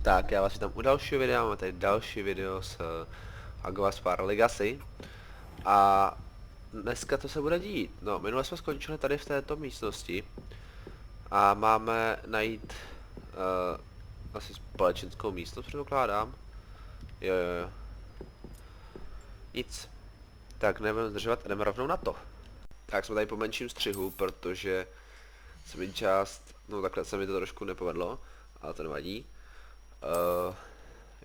Tak, já vás vítám u dalšího videa, máme tady další video s Hogwarts Legacy. A dneska to se bude dít. No, minule jsme skončili tady v této místnosti. A máme najít asi společenskou místnost, předpokládám. Jo. Nic. Tak nebudeme zdržovat, jdeme rovnou na to. Tak jsme tady po menším střihu, protože se mi část, no takhle se mi to trošku nepovedlo, ale to nevadí.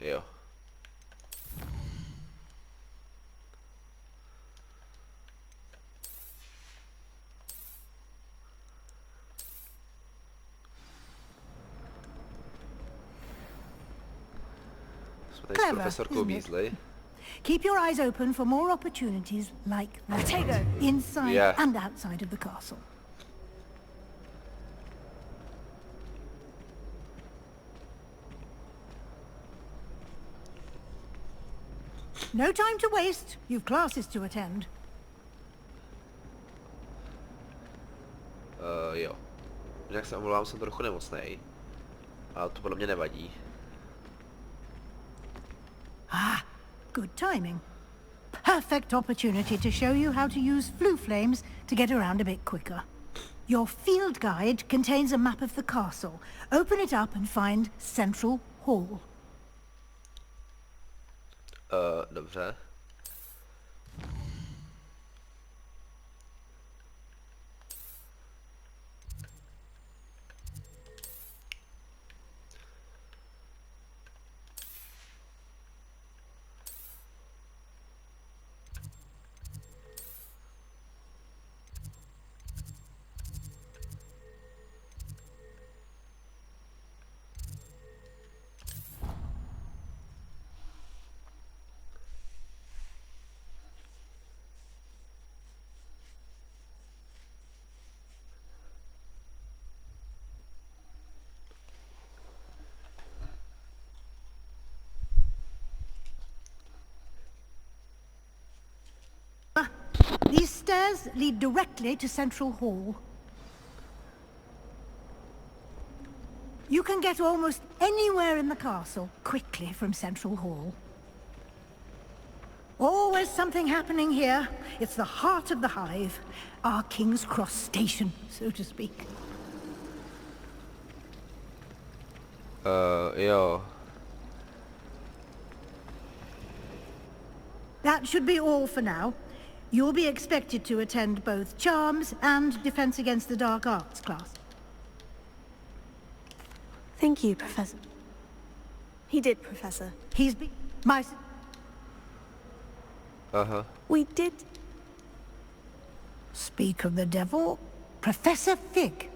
Jo. Jsme tady s profesorkou Weasley. Keep your eyes open for more opportunities like that. Inside and outside of the castle. No time to waste. You've classes to attend. Jo. Jinak se omlouvám, jsem trochu nemocnej. Ale to podle mě nevadí. Good timing. Perfect opportunity to show you how to use flue flames to get around a bit quicker. Your field guide contains a map of the castle. Open it up and find Central Hall. Dobře. These stairs lead directly to Central Hall. You can get almost anywhere in the castle quickly from Central Hall. Always something happening here. It's the heart of the hive, our King's Cross station, so to speak. Jo. That should be all for now. You'll be expected to attend both Charms and Defense Against the Dark Arts class. Thank you, Professor. He did, Professor. He's been my... We did... Speak of the devil, Professor Fig.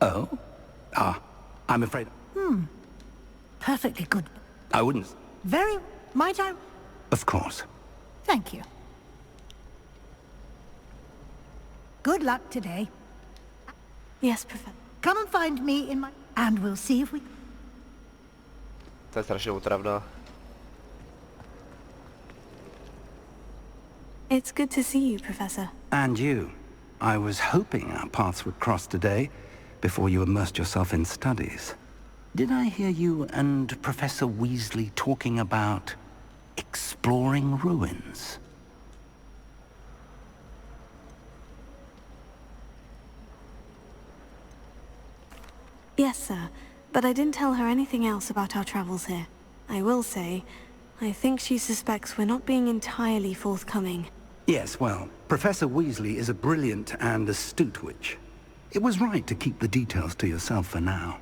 Oh? I'm afraid... Perfectly good. I wouldn't... Very... Might I... Of course. Thank you. Good luck today. Yes, Professor. Come and find me in my... And we'll see if we... To je strašně otravná. It's good to see you, Professor. And you. I was hoping our paths would cross today, before you immersed yourself in studies. Did I hear you and Professor Weasley talking about exploring ruins? Yes, sir. But I didn't tell her anything else about our travels here. I will say, I think she suspects we're not being entirely forthcoming. Yes, well, Professor Weasley is a brilliant and astute witch. It was right to keep the details to yourself for now.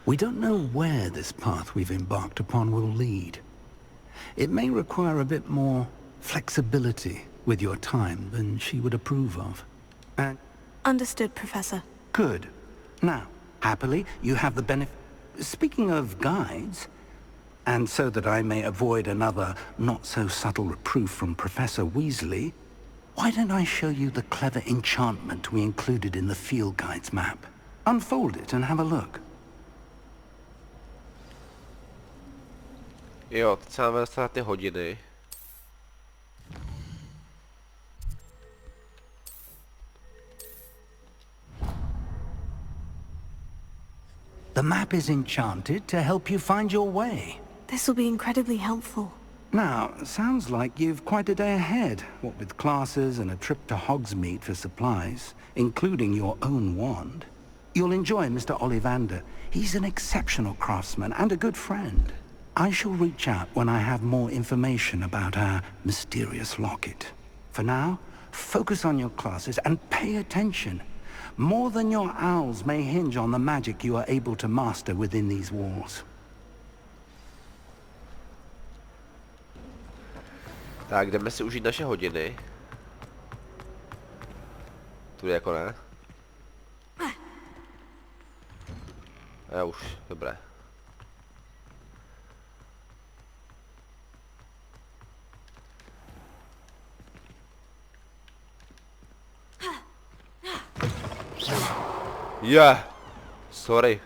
We don't know where this path we've embarked upon will lead. It may require a bit more flexibility with your time than she would approve of. And... Understood, Professor. Good. Now, happily, you have the benefit... Speaking of guides, and so that I may avoid another not-so-subtle reproof from Professor Weasley, why don't I show you the clever enchantment we included in the field guide's map? Unfold it and have a look. Jo, teď se máme dostat na ty hodiny. The map is enchanted to help you find your way. This will be incredibly helpful. Now, sounds like you've quite a day ahead, what with classes and a trip to Hogsmeade for supplies, including your own wand. You'll enjoy Mr. Ollivander. He's an exceptional craftsman and a good friend. I shall reach out when I have more information about our mysterious locket. For now, focus on your classes and pay attention. More than your owls may hinge on the magic you are able to master within these walls. Tak, jdeme si užít naše hodiny. Tudy jako ne. Já už, dobré. Yeah, sorry.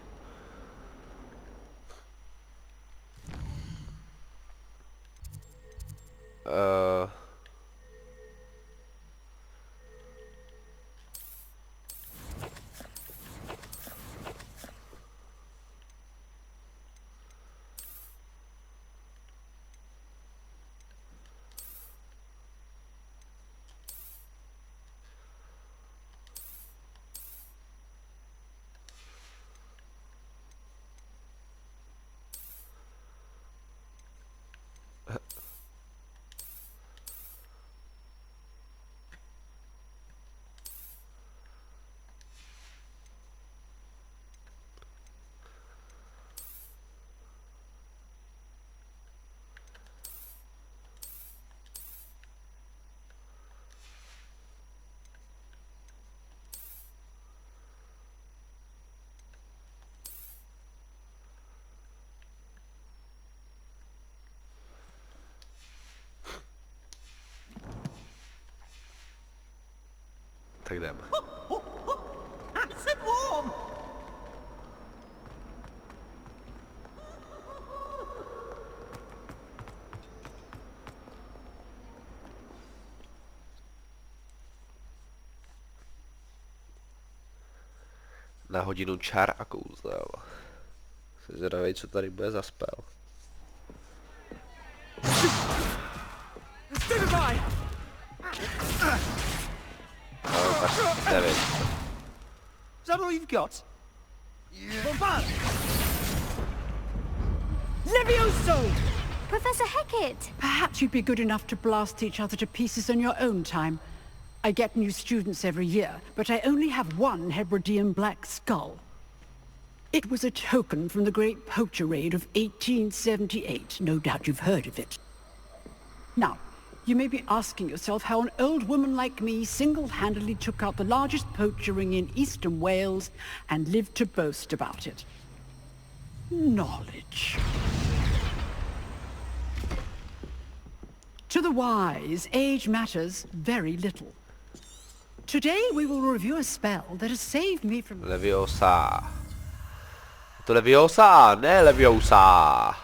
Tak jdem. Nice and warm. Na hodinu čar a kouzel. Jsem zvědavej, co tady bude za spell. Nevím. Is that all you've got? Yeah. Bombard! Levioso! Professor Hecat! Perhaps you'd be good enough to blast each other to pieces on your own time. I get new students every year, but I only have one Hebridean black skull. It was a token from the Great Poacher Raid of 1878. No doubt you've heard of it. Now, you may be asking yourself how an old woman like me single-handedly took out the largest poacher ring in eastern Wales and lived to boast about it. Knowledge. To the wise, age matters very little. Today we will review a spell that has saved me from... Leviosa. To Leviosa, ne Leviosa.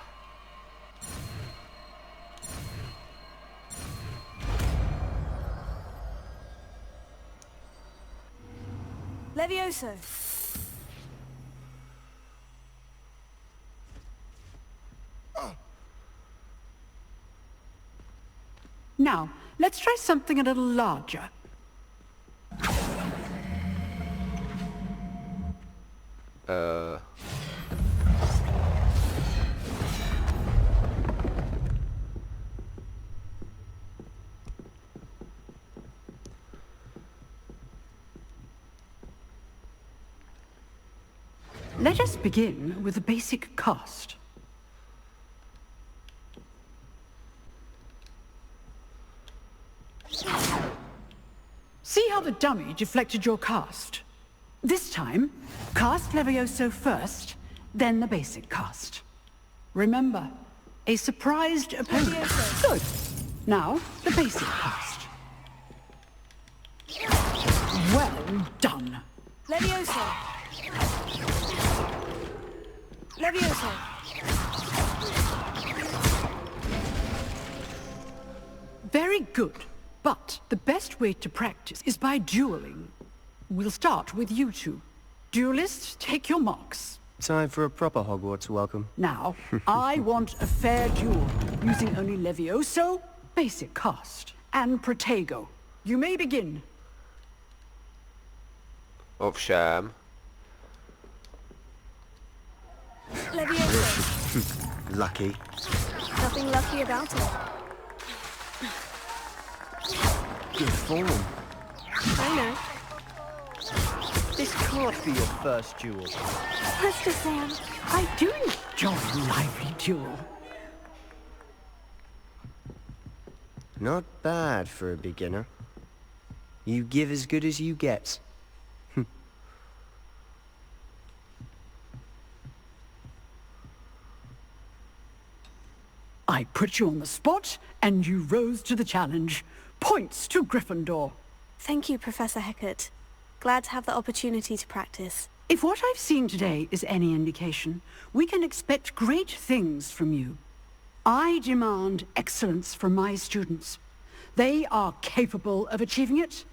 Levioso. Now, let's try something a little larger. Let us begin with the basic cast. See how the dummy deflected your cast? This time, cast Levioso first, then the basic cast. Remember, a surprised opponent. Good. Now, the basic cast. Well done. Levioso. Levioso. Very good. But the best way to practice is by dueling. We'll start with you two. Duelists, take your marks. Time for a proper Hogwarts welcome. Now, I want a fair duel, using only Levioso, basic cast, and Protego. You may begin. Ovšem. Leviosa. Lucky. Nothing lucky about it. Good form. I know. This can't be your first duel. Mr. Sam. I do enjoy a lively duel. Not bad for a beginner. You give as good as you get. I put you on the spot, and you rose to the challenge. Points to Gryffindor. Thank you, Professor Hecat. Glad to have the opportunity to practice. If what I've seen today is any indication, we can expect great things from you. I demand excellence from my students. They are capable of achieving it,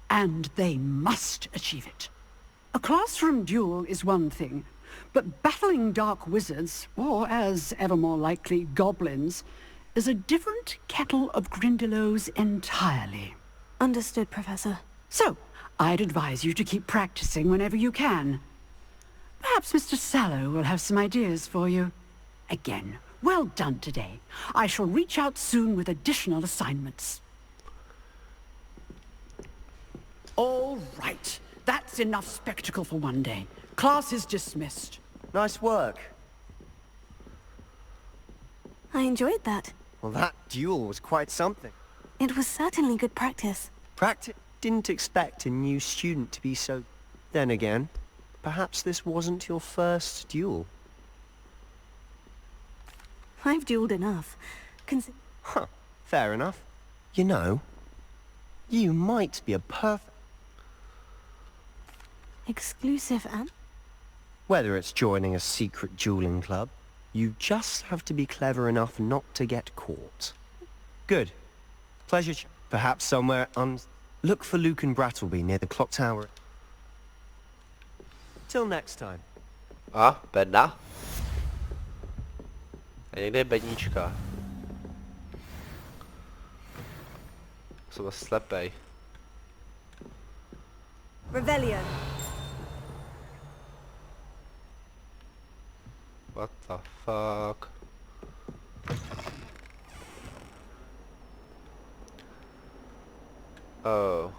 and they must achieve it. A classroom duel is one thing, but battling dark wizards, or as ever more likely, goblins, is a different kettle of Grindylows entirely. Understood, Professor. So, I'd advise you to keep practicing whenever you can. Perhaps Mr. Sallow will have some ideas for you. Again, well done today. I shall reach out soon with additional assignments. All right. That's enough spectacle for one day. Class is dismissed. Nice work. I enjoyed that. Well, that duel was quite something. It was certainly good practice. Didn't expect a new student to be so... Then again, perhaps this wasn't your first duel. I've dueled enough. Huh, fair enough. You know, you might be a perfect... Exclusive and... Whether it's joining a secret dueling club, you just have to be clever enough not to get caught. Good. Pleasure. Perhaps somewhere Look for Luke and Brattleby near the clock tower. Till next time. A, bedna. A někde je bednička. Jsem slepej. Revelio. What the fuck? Oh.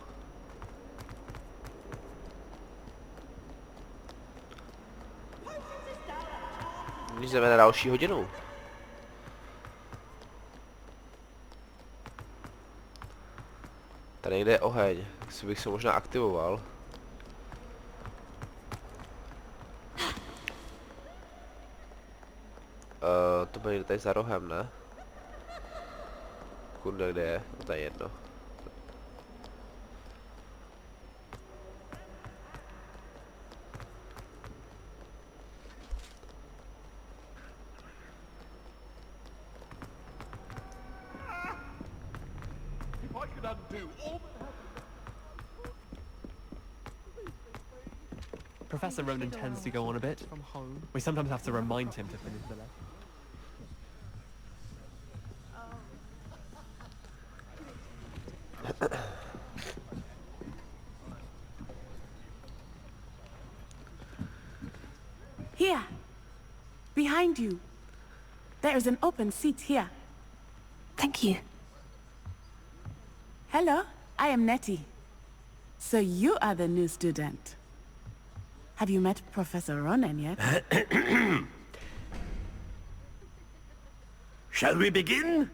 Když jdeme na další hodinu. Tady někde je oheň, tak bych se možná aktivoval. To bude tady za rohem, ne? Kurde, kde je? To je jedno. Professor Ronan tends to go on a bit. We sometimes have to remind him to finish the lesson. Here, behind you. There is an open seat here. Thank you. Hello, I am Nettie. So you are the new student. Have you met Professor Ronan yet? Shall we begin?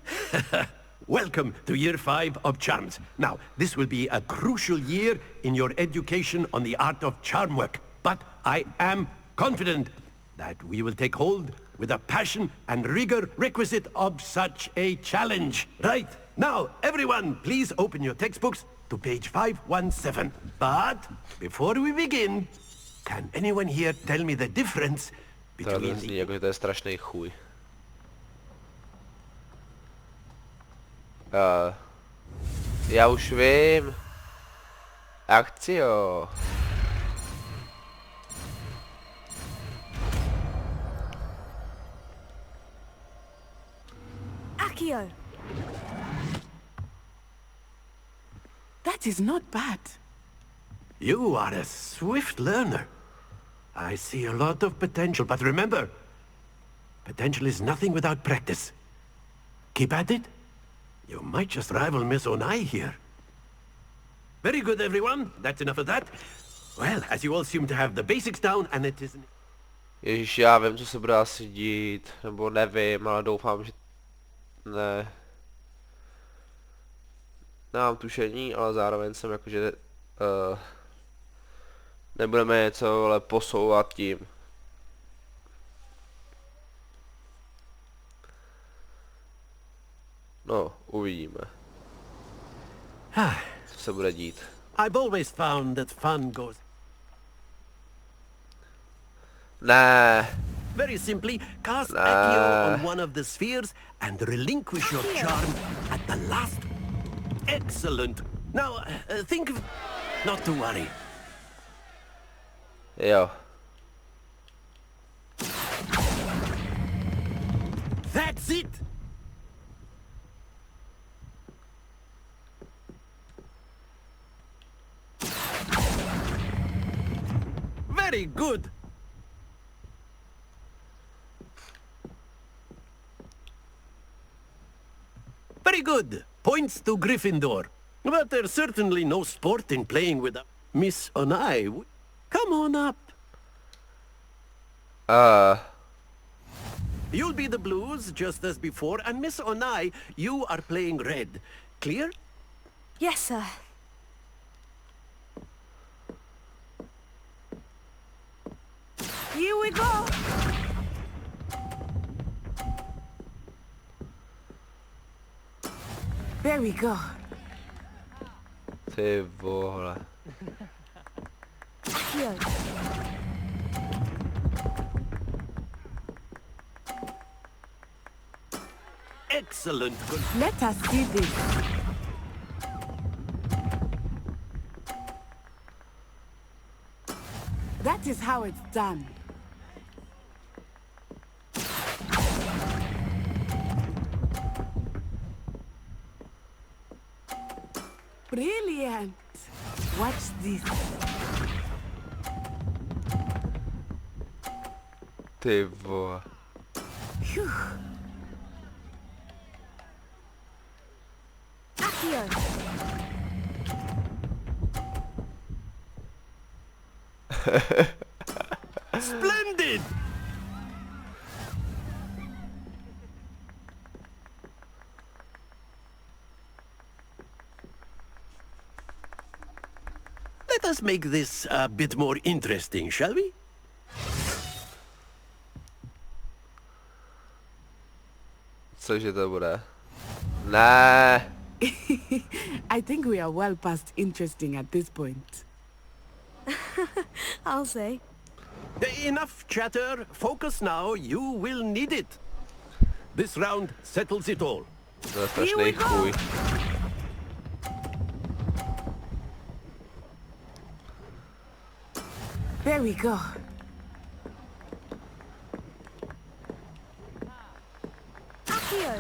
Welcome to Year 5 of Charms. Now, this will be a crucial year in your education on the art of charm work. But I am confident that we will take hold with the passion and rigor requisite of such a challenge. Right, now, everyone, please open your textbooks to page 517. But before we begin, can anyone here tell me the difference between To zní jako, že to je strašný chuj. Já už vím. Accio. That is not bad. You are a swift learner. I see a lot of potential, but remember, potential is nothing without practice. Keep at it. You might just rival Miss Onai here. Very good, everyone. That's enough of that. Well, as you all seem to have the basics down, and it isn't... Ježíš, já vím, co se bude asi dít, nebo nevím, ale doufám, že... Ne. Nemám tušení, ale zároveň jsem jakože... nebudeme něco ale posouvat tím. No, uvidíme. Co se bude dít. I've always found that fun goes... Ne. Very simply, cast Accio on one of the spheres and relinquish your charm at the last. Excellent. Now, think of... Not to worry. Jo. That's it! Very good! Very good! Points to Gryffindor. But there's certainly no sport in playing with Miss Onai. Come on up. You'll be the blues, just as before, and Miss Onai, you are playing red. Clear? Yes, sir. Here we go. There we go. Ty vole. Accio. Excellent. Good. Let us see this. That is how it's done. Brilliant. Watch this. Ty vole. Phew. Accio. Splendid! Let us make this a bit more interesting, shall we? Cože to bude? Ne. I think we are well past interesting at this point. I'll say. Enough chatter. Focus now. You will need it. This round settles it all. To je strašný chuj. There we go. Accio.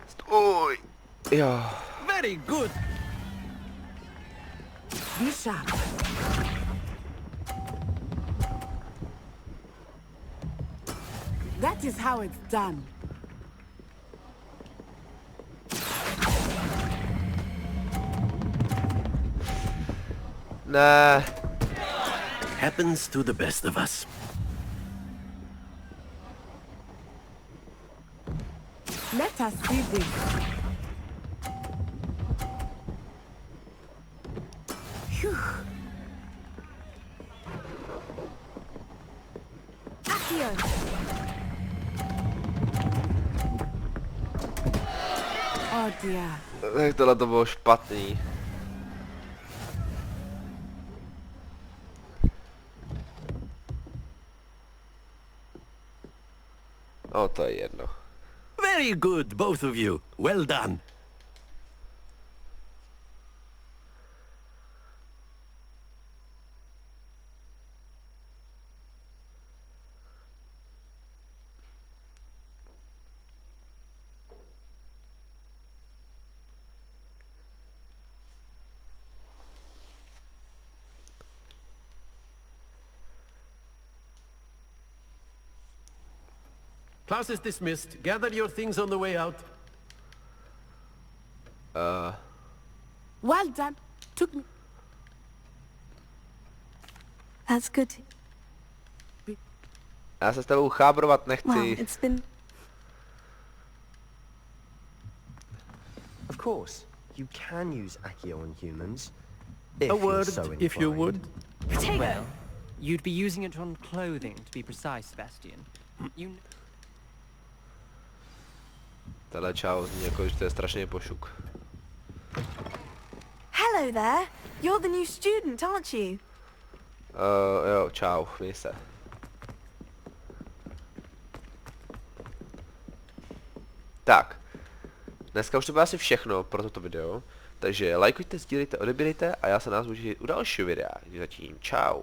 Stoj. Jo. Very good. Be sharp. That is how it's done. Ne. Happens to the best of us. Let us see this. Phew. Accio. Oh dear. Tak tohle to bylo špatný. O, to je jedno. Very good, both of you. Well done. Class is dismissed. Gather your things on the way out. Well done. Took me. That's good. Já se s tebou chábrovat Well, nechci. it's been... Of course, you can use Accio on humans. If A you're word, so if you inclined. would. Well, you'd be using it on clothing, to be precise, Sebastian. You... Tenhle čau zní jako, že to je strašně pošuk. Hello there. You're the new student, aren't you? Jo, čau, měj se. Tak. Dneska už to bylo asi všechno pro toto video. Takže lajkujte, sdílejte, odebírejte a já se nás budu u dalšího videa. Zatím čau.